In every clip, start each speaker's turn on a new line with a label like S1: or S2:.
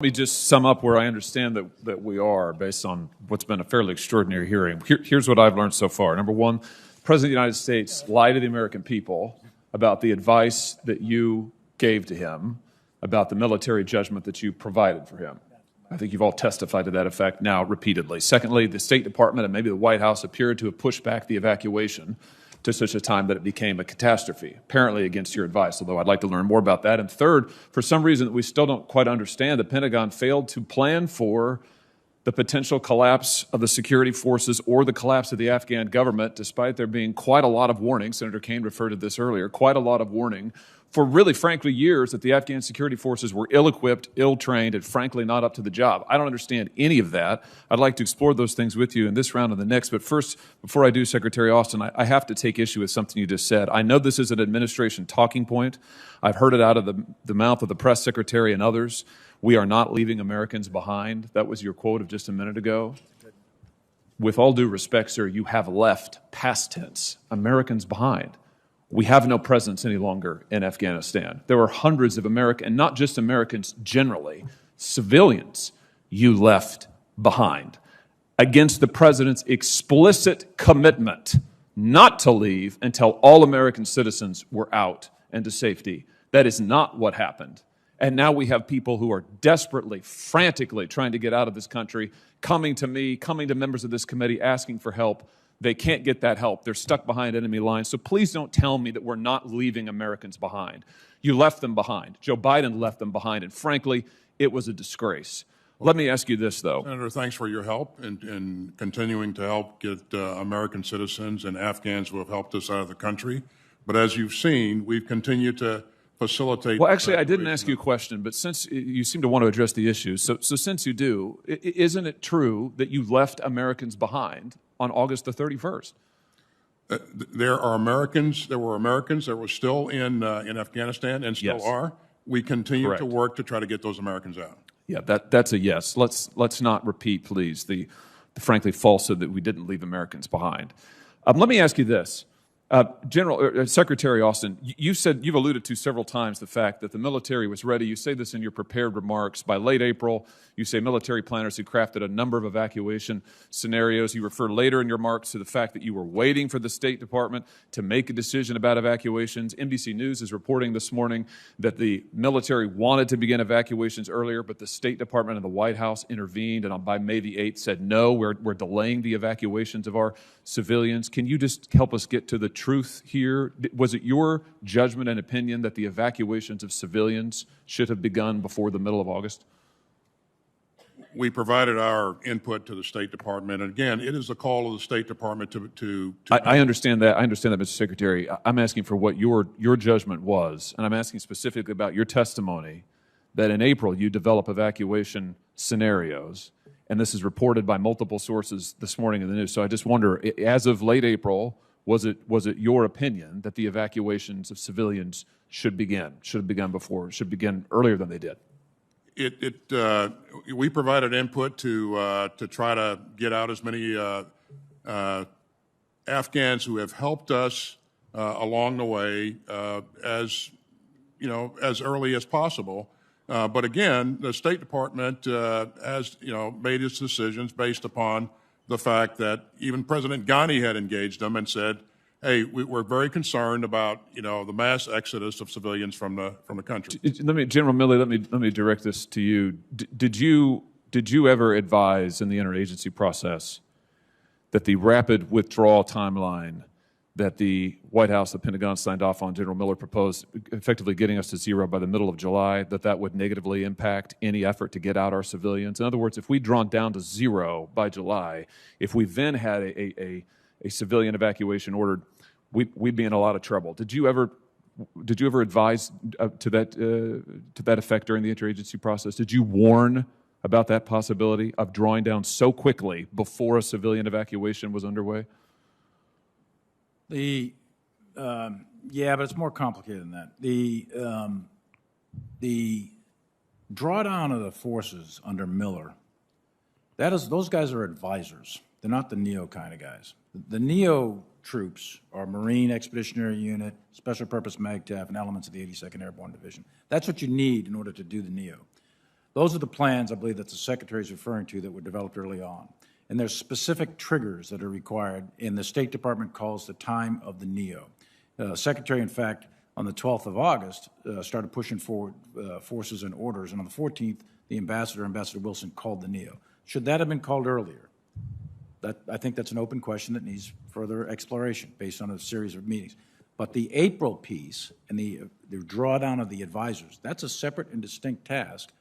S1: Let me just sum up where I understand that we are based on what's been a fairly extraordinary hearing. Here's what I've learned so far. Number one, the President of the United States lied to the American people about the advice that you gave to him about the military judgment that you provided for him. I think you've all testified to that effect now repeatedly. Secondly, the State Department and maybe the White House appeared to have pushed back the evacuation to such a time that it became a catastrophe, apparently against your advice, although I'd like to learn more about that. And third, for some reason that we still don't quite understand, the Pentagon failed to plan for the potential collapse of the security forces or the collapse of the Afghan government, despite there being quite a lot of warning. Senator Kaine referred to this earlier, quite a lot of warning for really, frankly, years that the Afghan security forces were ill-equipped, ill-trained, and frankly not up to the job. I don't understand any of that. I'd like to explore those things with you in this round and the next. But first, before I do, Secretary Austin, I have to take issue with something you just said. I know this is an administration talking point. I've heard it out of the mouth of the press secretary and others. We are not leaving Americans behind. That was your quote of just a minute ago. With all due respect, sir, you have left, past tense, Americans behind. We have no presence any longer in Afghanistan. There were hundreds of Americans, and not just Americans generally, civilians you left behind against the president's explicit commitment not to leave until all American citizens were out and to safety. That is not what happened. And now we have people who are desperately, frantically trying to get out of this country, coming to me, coming to members of this committee, asking for help. They can't get that help. They're stuck behind enemy lines. So please don't tell me that we're not leaving Americans behind. You left them behind. Joe Biden left them behind. And frankly, it was a disgrace. Let me ask you this, though.
S2: Senator, thanks for your help in continuing to help get American citizens and Afghans who have helped us out of the country. But as you've seen, we've continued to facilitate.
S1: Well, actually, I didn't ask you a question, but since you seem to want to address the issue, so since you do, isn't it true that you left Americans behind on August the 31st?
S2: There were Americans that were still in Afghanistan and still are. We continue to work to try to get those Americans out.
S1: Yeah, that's a yes. Let's not repeat, please, the frankly falsehood that we didn't leave Americans behind. Let me ask you this. Secretary Austin, you've alluded to several times the fact that the military was ready. You say this in your prepared remarks. By late April, you say military planners had crafted a number of evacuation scenarios. You refer later in your remarks to the fact that you were waiting for the State Department to make a decision about evacuations. NBC News is reporting this morning that the military wanted to begin evacuations earlier, but the State Department and the White House intervened, and by May the 8th said, no, we're delaying the evacuations of our civilians. Can you just help us get to the truth here? Was it your judgment and opinion that the evacuations of civilians should have begun before the middle of August?
S2: We provided our input to the State Department. And again, it is the call of the State Department to
S1: I understand that. I understand that, Mr. Secretary. I'm asking for what your judgment was, and I'm asking specifically about your testimony that in April you develop evacuation scenarios, and this is reported by multiple sources this morning in the news. So I just wonder, as of late April, was it your opinion that the evacuations of civilians should have begun earlier than they did?
S2: We provided input to try to get out as many Afghans who have helped us along the way as early as possible. But again, the State Department has made its decisions based upon the fact that even President Ghani had engaged them and said, hey, we're very concerned about the mass exodus of civilians from the country.
S1: General Milley, let me direct this to you. Did you ever advise in the interagency process that the rapid withdrawal timeline that the White House, the Pentagon signed off on, General Miller proposed, effectively getting us to zero by the middle of July, that would negatively impact any effort to get out our civilians? In other words, if we'd drawn down to zero by July, if we then had a civilian evacuation ordered, we'd be in a lot of trouble. Did you ever advise to that effect during the interagency process? Did you warn about that possibility of drawing down so quickly before a civilian evacuation was underway?
S3: Yeah, but it's more complicated than that. The drawdown of the forces under Miller, those guys are advisors. They're not the NEO kind of guys. The NEO troops are Marine Expeditionary Unit, Special Purpose MAGTF, and elements of the 82nd Airborne Division. That's what you need in order to do the NEO. Those are the plans, I believe, that the Secretary is referring to that were developed early on. And there's specific triggers that are required, and the State Department calls the time of the NEO. Secretary, in fact, on the 12th of August, started pushing forward forces and orders, and on the 14th, the Ambassador Wilson, called the NEO. Should that have been called earlier? I think that's an open question that needs further exploration based on a series of meetings. But the April piece and the drawdown of the advisors, that's a separate and distinct task,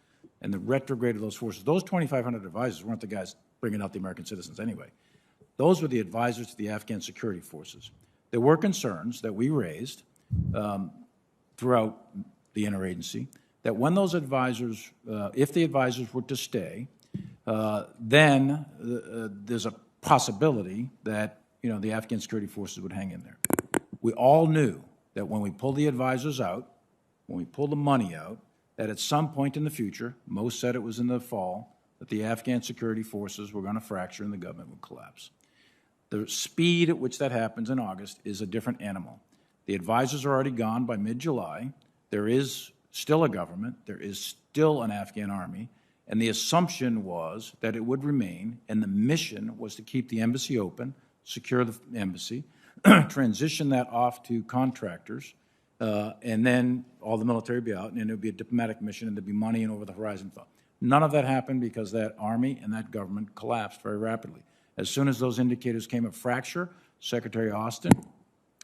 S3: and the retrograde of those forces. Those 2,500 advisors weren't the guys bringing out the American citizens anyway. Those were the advisors to the Afghan security forces. There were concerns that we raised throughout the interagency that when those advisors, if the advisors were to stay, then there's a possibility that, the Afghan security forces would hang in there. We all knew that when we pulled the advisors out, when we pulled the money out, that at some point in the future, most said it was in the fall, that the Afghan security forces were going to fracture and the government would collapse. The speed at which that happens in August is a different animal. The advisors are already gone by mid-July. There is still a government. There is still an Afghan army. And the assumption was that it would remain, and the mission was to keep the embassy open, secure the embassy, transition that off to contractors, and then all the military would be out, and it would be a diplomatic mission, and there'd be money and over-the-horizon thought. None of that happened because that army and that government collapsed very rapidly. As soon as those indicators came of fracture, Secretary A.ustin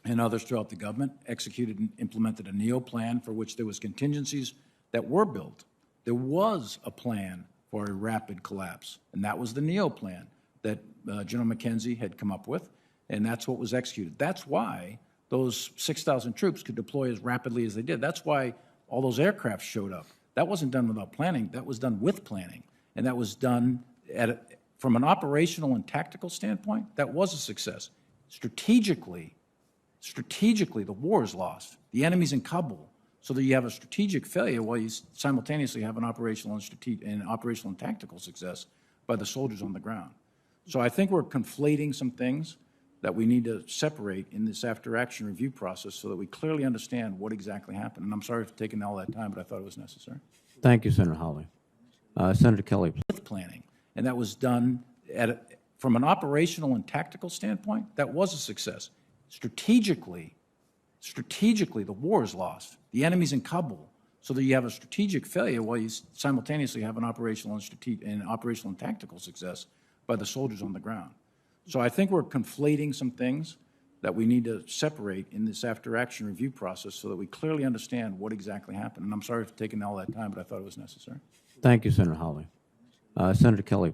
S3: and others throughout the government executed and implemented a NEO plan for which there was contingencies that were built. There was a plan for a rapid collapse, and that was the NEO plan that General McKenzie had come up with, and that's what was executed. That's why those 6,000 troops could deploy as rapidly as they did. That's why all those aircraft showed up. That wasn't done without planning. That was done with planning, and that was done from an operational and tactical standpoint. That was a success. Strategically, the war is lost. The enemy's in Kabul, so that you have a strategic failure while you simultaneously have an operational and tactical success by the soldiers on the ground. So I think we're conflating some things that we need to separate in this after-action review process so that we clearly understand what exactly happened. And I'm sorry for taking all that time, but I thought it was necessary.
S4: Thank you, Senator Hawley. Senator Kelly.
S3: With planning, and that was done from an operational and tactical standpoint. That was a success. Strategically, the war is lost. The enemy's in Kabul, so that you have a strategic failure while you simultaneously have an operational and tactical success by the soldiers on the ground. So I think we're conflating some things that we need to separate in this after-action review process so that we clearly understand what exactly happened. And I'm sorry for taking all that time, but I thought it was necessary.
S4: Thank you, Senator Hawley. Senator Kelly.